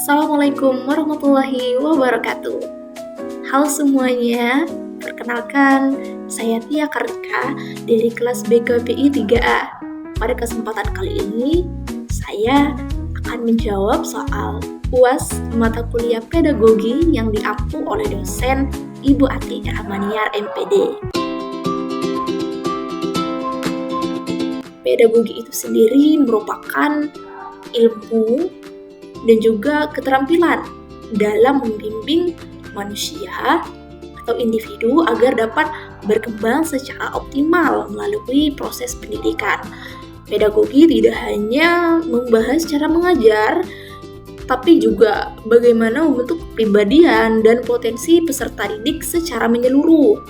Assalamualaikum warahmatullahi wabarakatuh. Halo semuanya, perkenalkan saya Tia Kartika dari kelas BKPI 3A. Pada kesempatan kali ini, saya akan menjawab soal UAS mata kuliah pedagogi yang diampu oleh dosen Ibu Ati Rahmaniar MPD. Pedagogi itu sendiri merupakan ilmu dan juga keterampilan dalam membimbing manusia atau individu agar dapat berkembang secara optimal melalui proses pendidikan. Pedagogi tidak hanya membahas cara mengajar, tapi juga bagaimana membentuk kepribadian dan potensi peserta didik secara menyeluruh.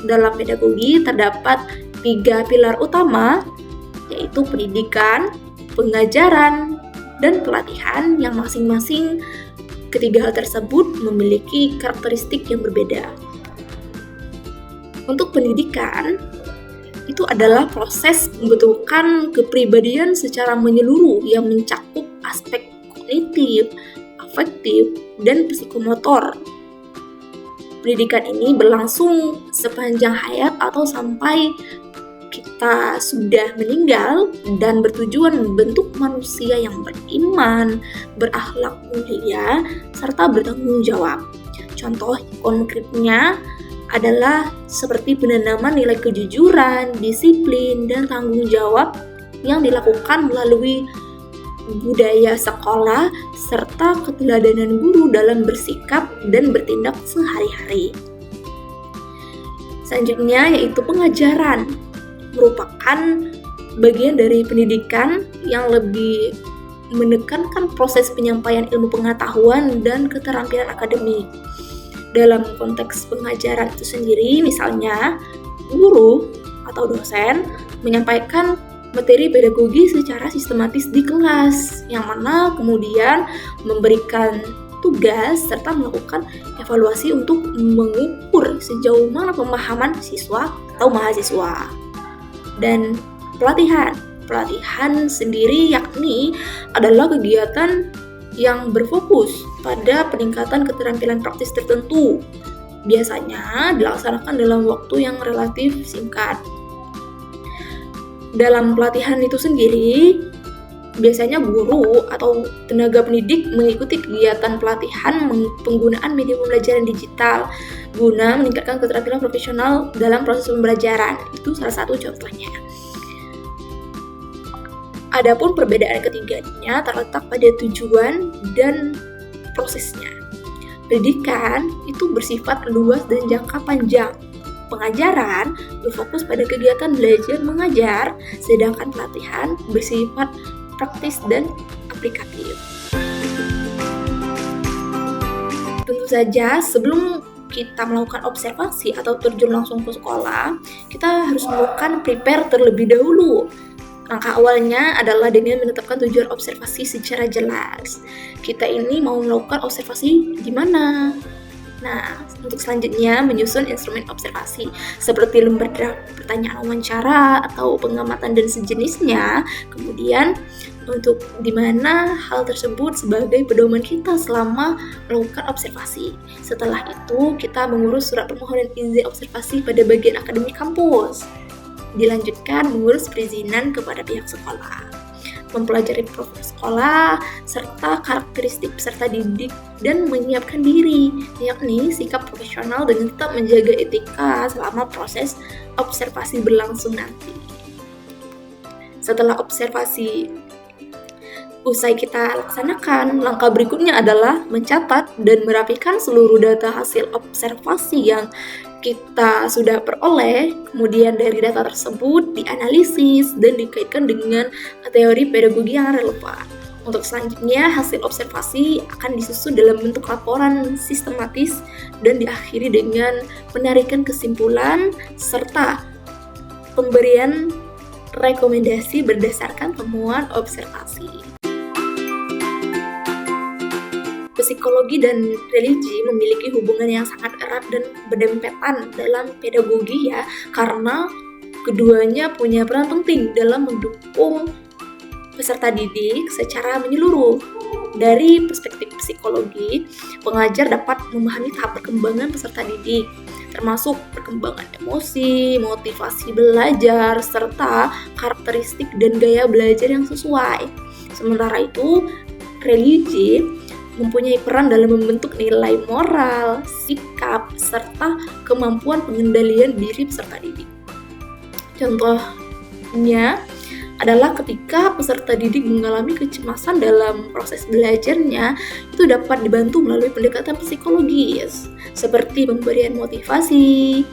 Dalam pedagogi terdapat 3 pilar utama, yaitu pendidikan, pengajaran, dan pelatihan yang masing-masing ketiga hal tersebut memiliki karakteristik yang berbeda. Untuk pendidikan, itu adalah proses membentukkan kepribadian secara menyeluruh yang mencakup aspek kognitif, afektif, dan psikomotor. Pendidikan ini berlangsung sepanjang hayat atau sampai kita sudah meninggal dan bertujuan membentuk manusia yang beriman, berakhlak mulia, serta bertanggung jawab. Contoh konkretnya adalah seperti penanaman nilai kejujuran, disiplin, dan tanggung jawab yang dilakukan melalui budaya sekolah serta keteladanan guru dalam bersikap dan bertindak sehari-hari. Selanjutnya yaitu pengajaran, merupakan bagian dari pendidikan yang lebih menekankan proses penyampaian ilmu pengetahuan dan keterampilan akademik. Dalam konteks pengajaran itu sendiri, misalnya guru atau dosen menyampaikan materi pedagogi secara sistematis di kelas, yang mana kemudian memberikan tugas serta melakukan evaluasi untuk mengukur sejauh mana pemahaman siswa atau mahasiswa. Dan pelatihan sendiri yakni adalah kegiatan yang berfokus pada peningkatan keterampilan praktis tertentu, biasanya dilaksanakan dalam waktu yang relatif singkat. Dalam pelatihan itu sendiri, biasanya guru atau tenaga pendidik mengikuti kegiatan pelatihan penggunaan media pembelajaran digital guna meningkatkan keterampilan profesional dalam proses pembelajaran. Itu salah satu contohnya. Adapun perbedaan ketiganya terletak pada tujuan dan prosesnya. Pendidikan itu bersifat luas dan jangka panjang. Pengajaran berfokus pada kegiatan belajar mengajar, sedangkan pelatihan bersifat praktis dan aplikatif. Tentu saja sebelum kita melakukan observasi atau terjun langsung ke sekolah, kita harus melakukan prepare terlebih dahulu. Langkah awalnya adalah dengan menetapkan tujuan observasi secara jelas. Kita ini mau melakukan observasi di mana? Nah, untuk selanjutnya menyusun instrumen observasi seperti lembar pertanyaan wawancara atau pengamatan dan sejenisnya. Kemudian untuk di mana hal tersebut sebagai pedoman kita selama melakukan observasi. Setelah itu kita mengurus surat permohonan izin observasi pada bagian akademik kampus. Dilanjutkan mengurus perizinan kepada pihak sekolah, mempelajari profil sekolah, serta karakteristik peserta didik, dan menyiapkan diri, yakni sikap profesional dengan tetap menjaga etika selama proses observasi berlangsung nanti. Setelah observasi usai kita laksanakan, langkah berikutnya adalah mencatat dan merapikan seluruh data hasil observasi yang kita sudah peroleh. Kemudian dari data tersebut dianalisis dan dikaitkan dengan teori pedagogi yang relevan. Untuk selanjutnya, hasil observasi akan disusun dalam bentuk laporan sistematis dan diakhiri dengan penarikan kesimpulan serta pemberian rekomendasi berdasarkan temuan observasi. Psikologi dan religi memiliki hubungan yang sangat erat dan berdempetan dalam pedagogi ya, karena keduanya punya peran penting dalam mendukung peserta didik secara menyeluruh. Dari perspektif psikologi, pengajar dapat memahami tahap perkembangan peserta didik, termasuk perkembangan emosi, motivasi belajar, serta karakteristik dan gaya belajar yang sesuai. Sementara itu, religi mempunyai peran dalam membentuk nilai moral, sikap, serta kemampuan pengendalian diri peserta didik. Contohnya adalah ketika peserta didik mengalami kecemasan dalam proses belajarnya, itu dapat dibantu melalui pendekatan psikologis, seperti pemberian motivasi,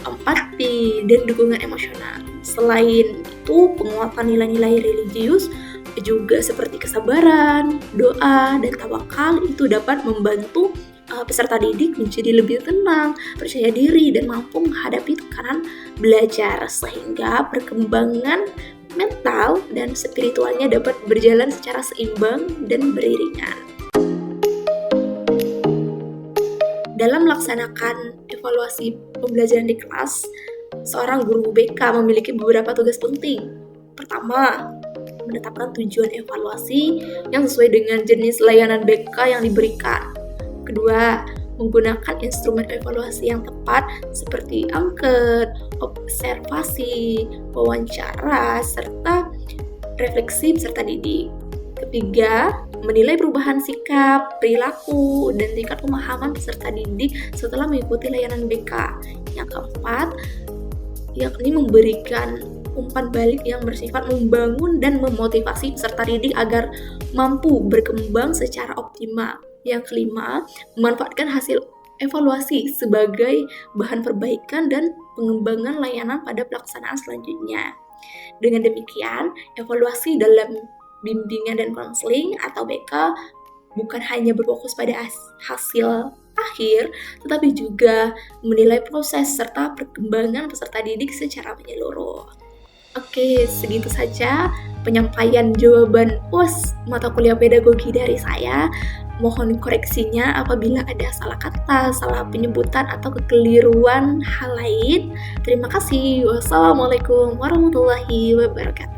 empati, dan dukungan emosional. Selain itu, penguatan nilai-nilai religius juga seperti kesabaran, doa, dan tawakal itu dapat membantu peserta didik menjadi lebih tenang, percaya diri, dan mampu menghadapi tekanan belajar, sehingga perkembangan mental dan spiritualnya dapat berjalan secara seimbang dan beriringan. Dalam melaksanakan evaluasi pembelajaran di kelas, seorang guru BK memiliki beberapa tugas penting. Pertama, menetapkan tujuan evaluasi yang sesuai dengan jenis layanan BK yang diberikan. Kedua, menggunakan instrumen evaluasi yang tepat seperti angket, observasi, wawancara, serta refleksi peserta didik. Ketiga, menilai perubahan sikap, perilaku, dan tingkat pemahaman peserta didik setelah mengikuti layanan BK. Yang keempat, yakni memberikan umpan balik yang bersifat membangun dan memotivasi peserta didik agar mampu berkembang secara optimal. Yang kelima, memanfaatkan hasil evaluasi sebagai bahan perbaikan dan pengembangan layanan pada pelaksanaan selanjutnya. Dengan demikian, evaluasi dalam bimbingan dan konseling atau BK bukan hanya berfokus pada hasil akhir, tetapi juga menilai proses serta perkembangan peserta didik secara menyeluruh. Oke, segitu saja penyampaian jawaban UAS mata kuliah pedagogi dari saya. Mohon koreksinya apabila ada salah kata, salah penyebutan, atau kekeliruan hal lain. Terima kasih. Wassalamualaikum warahmatullahi wabarakatuh.